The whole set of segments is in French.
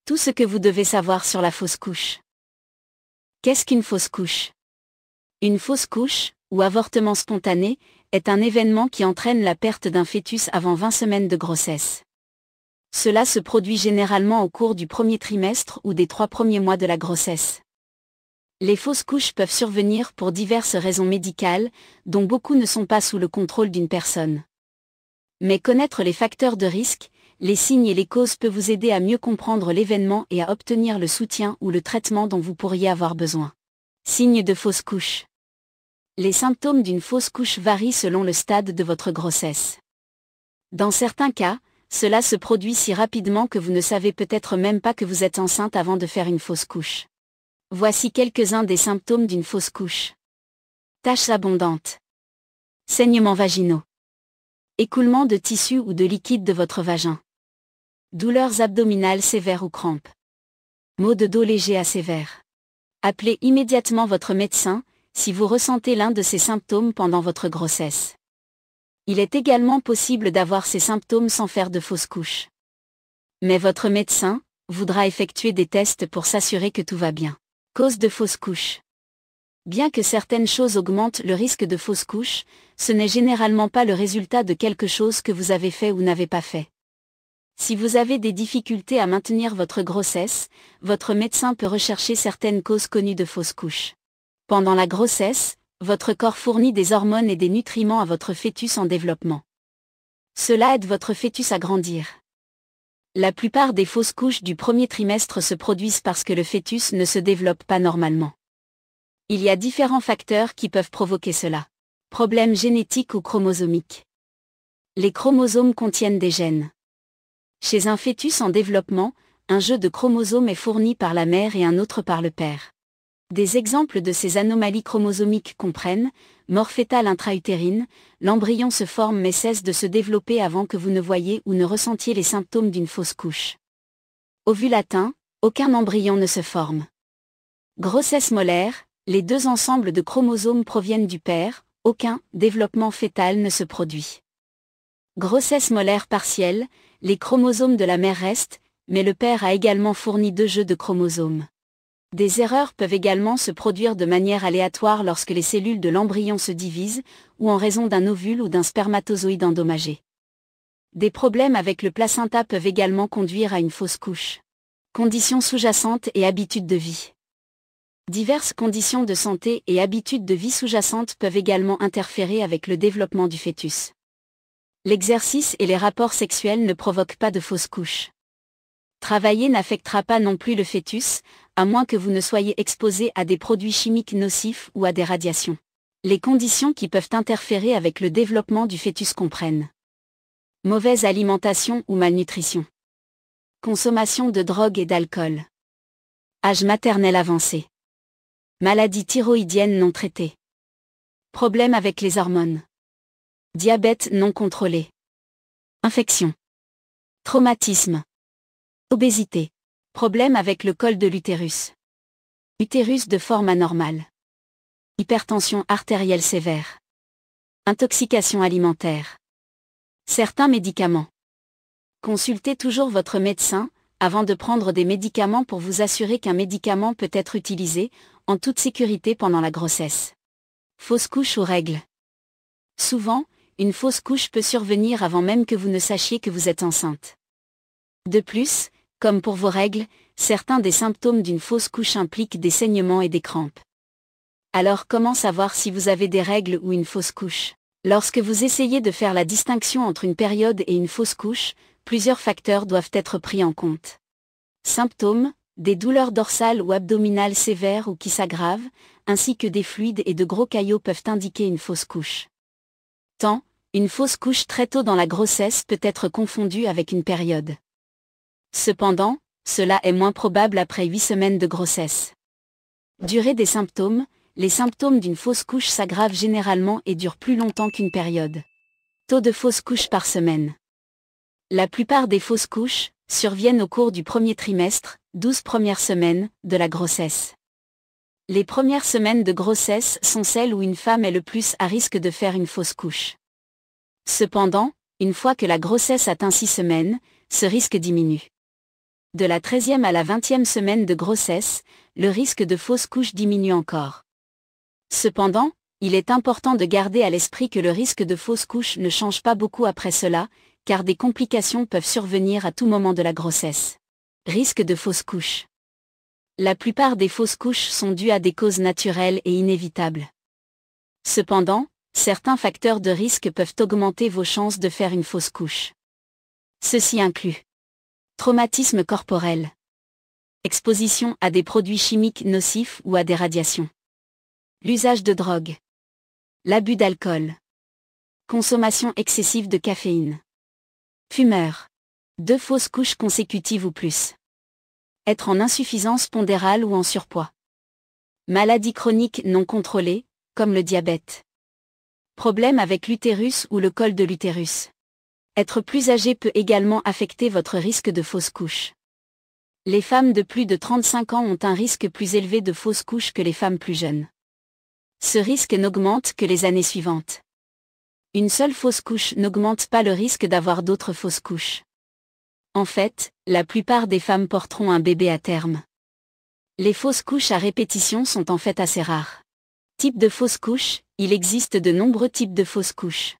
Tout ce que vous devez savoir sur la fausse couche. Qu'est-ce qu'une fausse couche? Une fausse couche, ou avortement spontané, est un événement qui entraîne la perte d'un fœtus avant 20 semaines de grossesse. Cela se produit généralement au cours du premier trimestre ou des 3 premiers mois de la grossesse. Les fausses couches peuvent survenir pour diverses raisons médicales, dont beaucoup ne sont pas sous le contrôle d'une personne. Mais connaître les facteurs de risque, les signes et les causes peut vous aider à mieux comprendre l'événement et à obtenir le soutien ou le traitement dont vous pourriez avoir besoin. Signes de fausse couche. Les symptômes d'une fausse couche varient selon le stade de votre grossesse. Dans certains cas, cela se produit si rapidement que vous ne savez peut-être même pas que vous êtes enceinte avant de faire une fausse couche. Voici quelques-uns des symptômes d'une fausse couche. Taches abondantes. Saignements vaginaux. Écoulement de tissu ou de liquide de votre vagin. Douleurs abdominales sévères ou crampes. Maux de dos légers à sévères. Appelez immédiatement votre médecin, si vous ressentez l'un de ces symptômes pendant votre grossesse. Il est également possible d'avoir ces symptômes sans faire de fausse couche. Mais votre médecin voudra effectuer des tests pour s'assurer que tout va bien. Cause de fausse couche. Bien que certaines choses augmentent le risque de fausse couche, ce n'est généralement pas le résultat de quelque chose que vous avez fait ou n'avez pas fait. Si vous avez des difficultés à maintenir votre grossesse, votre médecin peut rechercher certaines causes connues de fausse couche. Pendant la grossesse, votre corps fournit des hormones et des nutriments à votre fœtus en développement. Cela aide votre fœtus à grandir. La plupart des fausses couches du premier trimestre se produisent parce que le fœtus ne se développe pas normalement. Il y a différents facteurs qui peuvent provoquer cela. Problèmes génétiques ou chromosomiques. Les chromosomes contiennent des gènes. Chez un fœtus en développement, un jeu de chromosomes est fourni par la mère et un autre par le père. Des exemples de ces anomalies chromosomiques comprennent mort fœtale intra-utérine, l'embryon se forme mais cesse de se développer avant que vous ne voyiez ou ne ressentiez les symptômes d'une fausse couche. Ovule atteint, aucun embryon ne se forme. Grossesse molaire, les deux ensembles de chromosomes proviennent du père, aucun développement fœtal ne se produit. Grossesse molaire partielle, les chromosomes de la mère restent, mais le père a également fourni 2 jeux de chromosomes. Des erreurs peuvent également se produire de manière aléatoire lorsque les cellules de l'embryon se divisent, ou en raison d'un ovule ou d'un spermatozoïde endommagé. Des problèmes avec le placenta peuvent également conduire à une fausse couche. Conditions sous-jacentes et habitudes de vie. Diverses conditions de santé et habitudes de vie sous-jacentes peuvent également interférer avec le développement du fœtus. L'exercice et les rapports sexuels ne provoquent pas de fausse couche. Travailler n'affectera pas non plus le fœtus, à moins que vous ne soyez exposé à des produits chimiques nocifs ou à des radiations. Les conditions qui peuvent interférer avec le développement du fœtus comprennent mauvaise alimentation ou malnutrition, consommation de drogue et d'alcool, âge maternel avancé, maladie thyroïdienne non traitée, problèmes avec les hormones, diabète non contrôlé, infection, traumatisme, obésité, problème avec le col de l'utérus, utérus de forme anormale, hypertension artérielle sévère, intoxication alimentaire, certains médicaments. Consultez toujours votre médecin avant de prendre des médicaments pour vous assurer qu'un médicament peut être utilisé en toute sécurité pendant la grossesse. Fausse couche ou règles. Souvent, une fausse couche peut survenir avant même que vous ne sachiez que vous êtes enceinte. De plus, comme pour vos règles, certains des symptômes d'une fausse couche impliquent des saignements et des crampes. Alors comment savoir si vous avez des règles ou une fausse couche? Lorsque vous essayez de faire la distinction entre une période et une fausse couche, plusieurs facteurs doivent être pris en compte. Symptômes, des douleurs dorsales ou abdominales sévères ou qui s'aggravent, ainsi que des fluides et de gros caillots peuvent indiquer une fausse couche. Temps, une fausse couche très tôt dans la grossesse peut être confondue avec une période. Cependant, cela est moins probable après 8 semaines de grossesse. Durée des symptômes, les symptômes d'une fausse couche s'aggravent généralement et durent plus longtemps qu'une période. Taux de fausses couches par semaine. La plupart des fausses couches surviennent au cours du premier trimestre, 12 premières semaines, de la grossesse. Les premières semaines de grossesse sont celles où une femme est le plus à risque de faire une fausse couche. Cependant, une fois que la grossesse atteint 6 semaines, ce risque diminue. De la 13e à la 20e semaine de grossesse, le risque de fausse couche diminue encore. Cependant, il est important de garder à l'esprit que le risque de fausse couche ne change pas beaucoup après cela, car des complications peuvent survenir à tout moment de la grossesse. Risque de fausse couche. La plupart des fausses couches sont dues à des causes naturelles et inévitables. Cependant, certains facteurs de risque peuvent augmenter vos chances de faire une fausse couche. Ceci inclut traumatisme corporel, exposition à des produits chimiques nocifs ou à des radiations, l'usage de drogue, l'abus d'alcool, consommation excessive de caféine, fumeur, 2 fausses couches consécutives ou plus, être en insuffisance pondérale ou en surpoids, maladie chronique non contrôlée, comme le diabète, problème avec l'utérus ou le col de l'utérus. Être plus âgé peut également affecter votre risque de fausse couche. Les femmes de plus de 35 ans ont un risque plus élevé de fausse couche que les femmes plus jeunes. Ce risque n'augmente que les années suivantes. Une seule fausse couche n'augmente pas le risque d'avoir d'autres fausses couches. En fait, la plupart des femmes porteront un bébé à terme. Les fausses couches à répétition sont en fait assez rares. Type de fausse couche, il existe de nombreux types de fausses couches.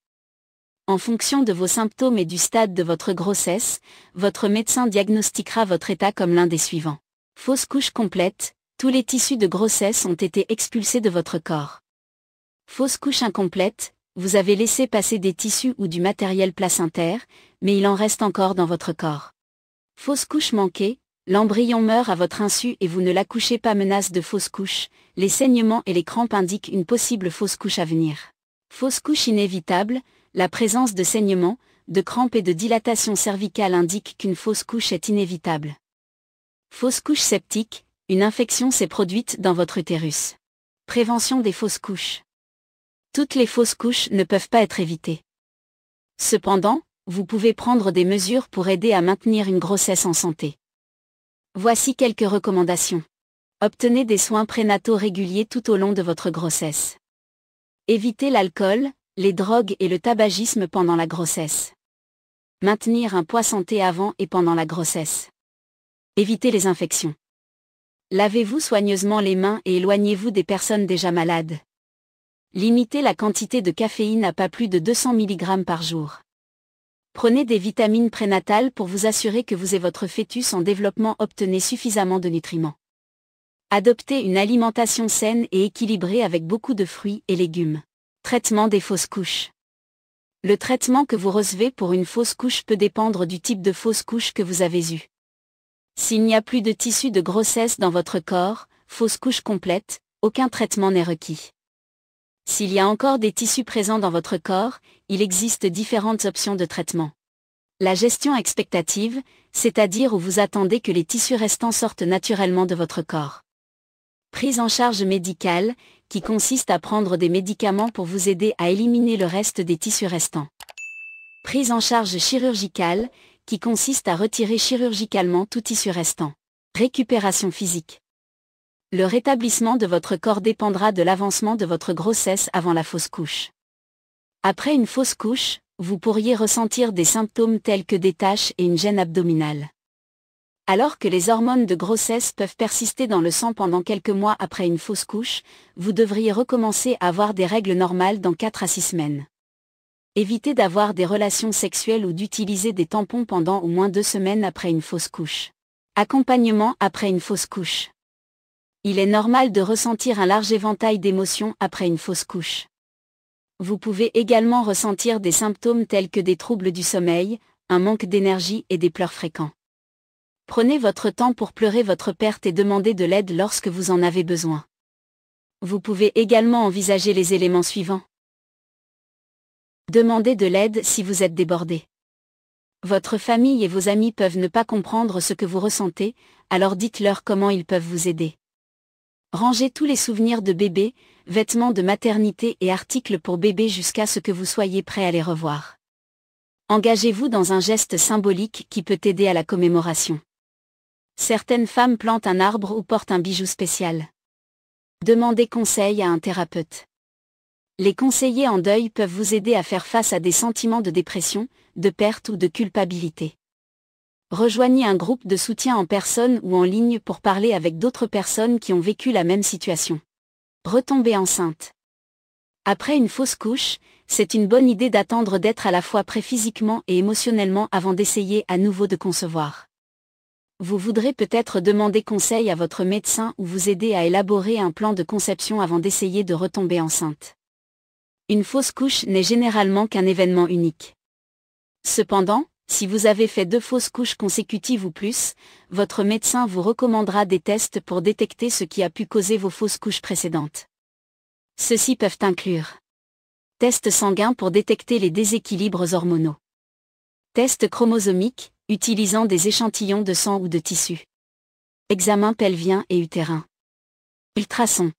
En fonction de vos symptômes et du stade de votre grossesse, votre médecin diagnostiquera votre état comme l'un des suivants. Fausse couche complète, tous les tissus de grossesse ont été expulsés de votre corps. Fausse couche incomplète, vous avez laissé passer des tissus ou du matériel placentaire, mais il en reste encore dans votre corps. Fausse couche manquée, l'embryon meurt à votre insu et vous ne l'accouchez pas. Menace de fausse couche, les saignements et les crampes indiquent une possible fausse couche à venir. Fausse couche inévitable, la présence de saignements, de crampes et de dilatation cervicale indique qu'une fausse couche est inévitable. Fausse couche septique, une infection s'est produite dans votre utérus. Prévention des fausses couches. Toutes les fausses couches ne peuvent pas être évitées. Cependant, vous pouvez prendre des mesures pour aider à maintenir une grossesse en santé. Voici quelques recommandations. Obtenez des soins prénataux réguliers tout au long de votre grossesse. Évitez l'alcool, les drogues et le tabagisme pendant la grossesse. Maintenir un poids santé avant et pendant la grossesse. Évitez les infections. Lavez-vous soigneusement les mains et éloignez-vous des personnes déjà malades. Limitez la quantité de caféine à pas plus de 200 mg par jour. Prenez des vitamines prénatales pour vous assurer que vous et votre fœtus en développement obtenez suffisamment de nutriments. Adoptez une alimentation saine et équilibrée avec beaucoup de fruits et légumes. Traitement des fausses couches. Le traitement que vous recevez pour une fausse couche peut dépendre du type de fausse couche que vous avez eue. S'il n'y a plus de tissu de grossesse dans votre corps, fausse couche complète, aucun traitement n'est requis. S'il y a encore des tissus présents dans votre corps, il existe différentes options de traitement. La gestion expectative, c'est-à-dire où vous attendez que les tissus restants sortent naturellement de votre corps. Prise en charge médicale, qui consiste à prendre des médicaments pour vous aider à éliminer le reste des tissus restants. Prise en charge chirurgicale, qui consiste à retirer chirurgicalement tout tissu restant. Récupération physique. Le rétablissement de votre corps dépendra de l'avancement de votre grossesse avant la fausse couche. Après une fausse couche, vous pourriez ressentir des symptômes tels que des taches et une gêne abdominale. Alors que les hormones de grossesse peuvent persister dans le sang pendant quelques mois après une fausse couche, vous devriez recommencer à avoir des règles normales dans 4 à 6 semaines. Évitez d'avoir des relations sexuelles ou d'utiliser des tampons pendant au moins 2 semaines après une fausse couche. Accompagnement après une fausse couche. Il est normal de ressentir un large éventail d'émotions après une fausse couche. Vous pouvez également ressentir des symptômes tels que des troubles du sommeil, un manque d'énergie et des pleurs fréquents. Prenez votre temps pour pleurer votre perte et demandez de l'aide lorsque vous en avez besoin. Vous pouvez également envisager les éléments suivants. Demandez de l'aide si vous êtes débordé. Votre famille et vos amis peuvent ne pas comprendre ce que vous ressentez, alors dites-leur comment ils peuvent vous aider. Rangez tous les souvenirs de bébé, vêtements de maternité et articles pour bébé jusqu'à ce que vous soyez prêt à les revoir. Engagez-vous dans un geste symbolique qui peut aider à la commémoration. Certaines femmes plantent un arbre ou portent un bijou spécial. Demandez conseil à un thérapeute. Les conseillers en deuil peuvent vous aider à faire face à des sentiments de dépression, de perte ou de culpabilité. Rejoignez un groupe de soutien en personne ou en ligne pour parler avec d'autres personnes qui ont vécu la même situation. Retomber enceinte. Après une fausse couche, c'est une bonne idée d'attendre d'être à la fois prêt physiquement et émotionnellement avant d'essayer à nouveau de concevoir. Vous voudrez peut-être demander conseil à votre médecin ou vous aider à élaborer un plan de conception avant d'essayer de retomber enceinte. Une fausse couche n'est généralement qu'un événement unique. Cependant, si vous avez fait 2 fausses couches consécutives ou plus, votre médecin vous recommandera des tests pour détecter ce qui a pu causer vos fausses couches précédentes. Ceux-ci peuvent inclure tests sanguins pour détecter les déséquilibres hormonaux. Tests chromosomiques, utilisant des échantillons de sang ou de tissu. Examen pelvien et utérin. Ultrasons.